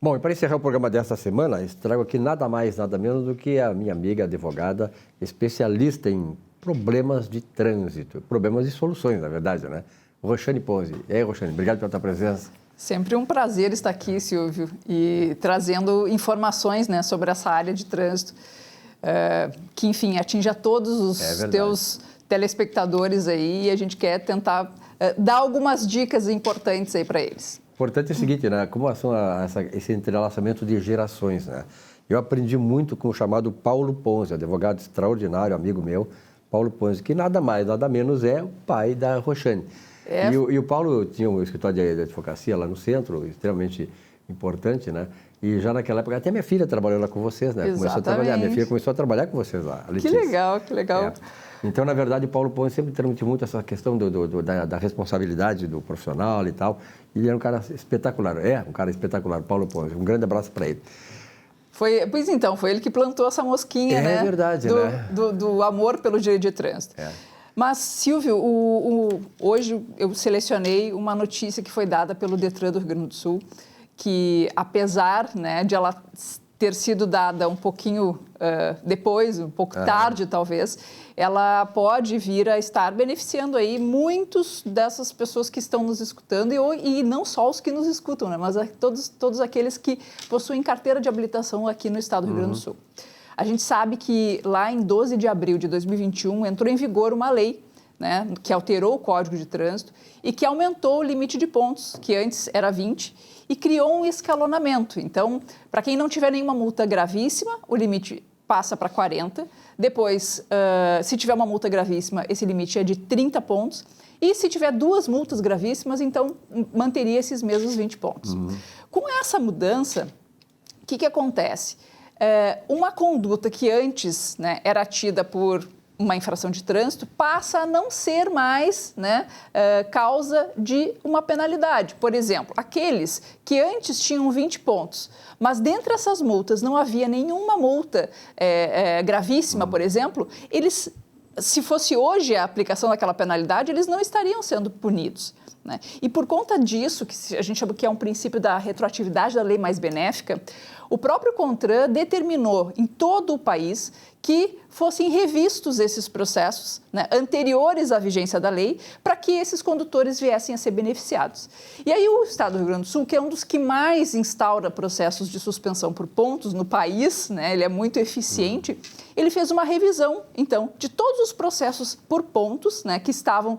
Bom, e para encerrar o programa desta semana, trago aqui nada mais, nada menos do que a minha amiga advogada, especialista em problemas de trânsito, problemas e soluções, na verdade, né? Roxane Ponzi. E aí, Roxane, obrigado pela tua presença. Sempre um prazer estar aqui, Silvio, e trazendo informações, né, sobre essa área de trânsito, que, enfim, atinge a todos os teus telespectadores aí, e a gente quer tentar dar algumas dicas importantes aí para eles. Importante é o seguinte, né? Como esse entrelaçamento de gerações, né? Eu aprendi muito com o chamado Paulo Ponzi, advogado extraordinário, amigo meu, Paulo Ponzi, que nada mais, nada menos é o pai da Roxane. E o Paulo tinha um escritório de advocacia lá no centro, extremamente importante, né? E já naquela época, até minha filha trabalhou lá com vocês, né? Começou a trabalhar, minha filha começou a trabalhar com vocês lá, a Letícia. Que legal, que legal. É. Então, na verdade, o Paulo Ponzi sempre transmitiu muito essa questão da responsabilidade do profissional e tal. E ele era um cara espetacular, um cara espetacular, Paulo Ponzi. Um grande abraço para ele. Pois então, foi ele que plantou essa mosquinha, né? É verdade, né? Do amor pelo direito de trânsito. Mas, Silvio, hoje eu selecionei uma notícia que foi dada pelo Detran do Rio Grande do Sul, que apesar, né, de ela ter sido dada um pouquinho depois, um pouco tarde talvez, ela pode vir a estar beneficiando aí muitos dessas pessoas que estão nos escutando e não só os que nos escutam, né, mas todos aqueles que possuem carteira de habilitação aqui no estado do Rio Grande do Sul. A gente sabe que lá em 12 de abril de 2021 entrou em vigor uma lei, né, que alterou o Código de Trânsito e que aumentou o limite de pontos, que antes era 20, e criou um escalonamento. Então, para quem não tiver nenhuma multa gravíssima, o limite passa para 40. Depois, se tiver uma multa gravíssima, esse limite é de 30 pontos. E se tiver 2 multas gravíssimas, então manteria esses mesmos 20 pontos. Com essa mudança, o que acontece? Uma conduta que antes, né, era tida por uma infração de trânsito passa a não ser mais, né, causa de uma penalidade. Por exemplo, aqueles que antes tinham 20 pontos, mas dentre essas multas não havia nenhuma multa gravíssima, por exemplo, eles, se fosse hoje a aplicação daquela penalidade, eles não estariam sendo punidos, né? E por conta disso, que a gente chama que é um princípio da retroatividade da lei mais benéfica, o próprio CONTRAN determinou em todo o país que fossem revistos esses processos, né, anteriores à vigência da lei, para que esses condutores viessem a ser beneficiados. E aí o Estado do Rio Grande do Sul, que é um dos que mais instaura processos de suspensão por pontos no país, né, ele é muito eficiente, ele fez uma revisão, então, de todos os processos por pontos, né, que estavam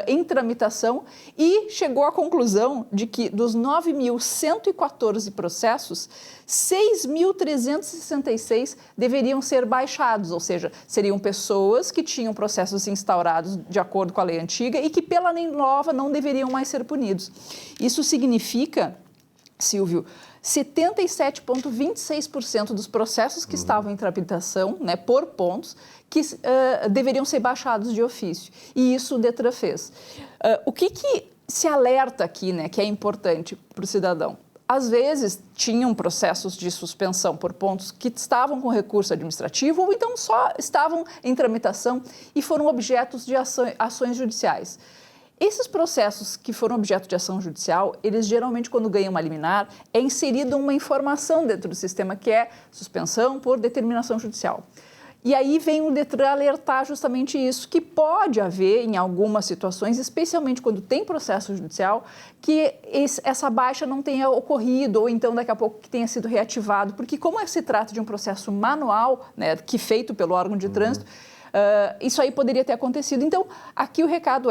em tramitação e chegou à conclusão de que dos 9.114 processos, 6.366 deveriam ser baixados, ou seja, seriam pessoas que tinham processos instaurados de acordo com a lei antiga e que pela lei nova não deveriam mais ser punidos. Isso significa, Silvio, 77,26% dos processos que estavam em tramitação, né, por pontos, que deveriam ser baixados de ofício. E isso o Detran fez. O que se alerta aqui, né, que é importante para o cidadão? Às vezes, tinham processos de suspensão por pontos que estavam com recurso administrativo ou então só estavam em tramitação e foram objetos de ações judiciais. Esses processos que foram objeto de ação judicial, eles geralmente, quando ganham uma liminar, é inserida uma informação dentro do sistema que é suspensão por determinação judicial. E aí vem o Detran alertar justamente isso, que pode haver em algumas situações, especialmente quando tem processo judicial, que essa baixa não tenha ocorrido ou então daqui a pouco que tenha sido reativado, porque como se trata de um processo manual, né, que feito pelo órgão de trânsito, isso aí poderia ter acontecido. Então, aqui o recado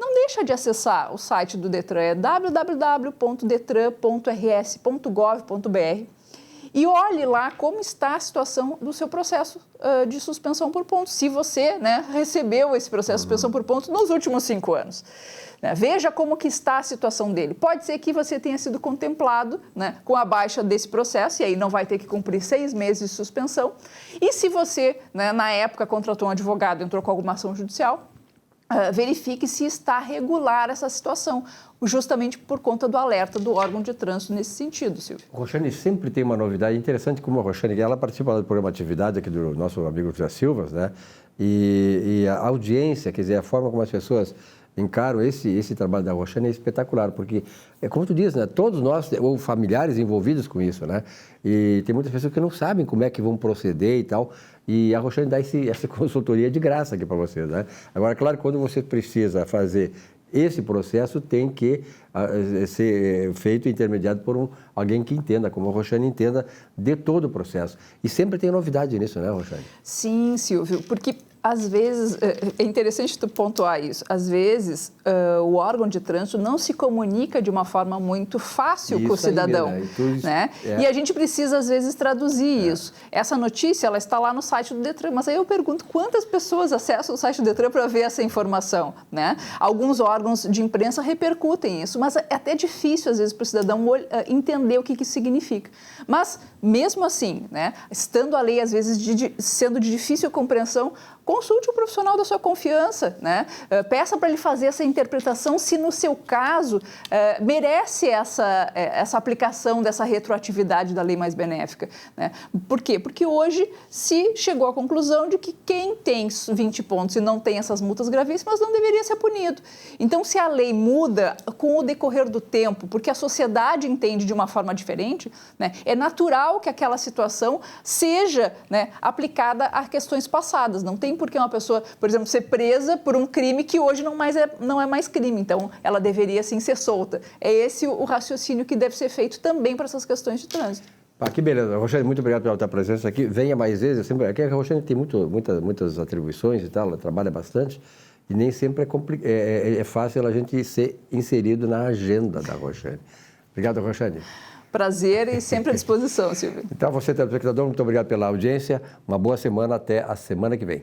não deixa de acessar o site do Detran, é www.detran.rs.gov.br. E olhe lá como está a situação do seu processo de suspensão por pontos, se você, né, recebeu esse processo de suspensão por pontos nos últimos 5 anos. Né? Veja como que está a situação dele. Pode ser que você tenha sido contemplado, né, com a baixa desse processo, e aí não vai ter que cumprir 6 meses de suspensão. E se você, né, na época, contratou um advogado, entrou com alguma ação judicial, verifique se está regular essa situação, justamente por conta do alerta do órgão de trânsito nesse sentido, Silvio. Roxane sempre tem uma novidade interessante, como a Roxane, ela participa do programa Atividade aqui do nosso amigo José Silva, né? E a audiência, quer dizer, a forma como as pessoas encaro esse trabalho da Roxane é espetacular, porque, como tu diz, né, todos nós, ou familiares envolvidos com isso, né, e tem muitas pessoas que não sabem como é que vão proceder e tal, e a Roxane dá essa consultoria de graça aqui para vocês, né. Agora, claro, quando você precisa fazer esse processo, tem que ser feito e intermediado por alguém que entenda, como a Roxane entenda, de todo o processo. E sempre tem novidade nisso, né, Roxane? Sim, Silvio, porque às vezes, é interessante tu pontuar isso, às vezes o órgão de trânsito não se comunica de uma forma muito fácil isso com o cidadão, aí, né? E a gente precisa às vezes traduzir isso. Essa notícia, ela está lá no site do Detran, mas aí eu pergunto, quantas pessoas acessam o site do Detran para ver essa informação, né? Alguns órgãos de imprensa repercutem isso, mas é até difícil às vezes para o cidadão entender o que isso significa. Mas, mesmo assim, né, estando a lei às vezes sendo de difícil compreensão, consulte um profissional da sua confiança, né? Peça para ele fazer essa interpretação se no seu caso merece essa aplicação dessa retroatividade da lei mais benéfica, né? Por quê? Porque hoje se chegou à conclusão de que quem tem 20 pontos e não tem essas multas gravíssimas não deveria ser punido. Então, se a lei muda com o decorrer do tempo, porque a sociedade entende de uma forma diferente, né, é natural que aquela situação seja, né, aplicada a questões passadas. Não tem por que uma pessoa, por exemplo, ser presa por um crime que hoje não é mais crime. Então, ela deveria, sim, ser solta. É esse o raciocínio que deve ser feito também para essas questões de trânsito. Que beleza. Roxane, muito obrigado pela tua presença aqui. Venha mais vezes. Aqui a Roxane tem muitas atribuições e tal, ela trabalha bastante e nem sempre é fácil a gente ser inserido na agenda da Roxane. Obrigado, Roxane. Prazer e sempre à disposição, Silvio. Então, você, telespectador, muito obrigado pela audiência. Uma boa semana, até a semana que vem.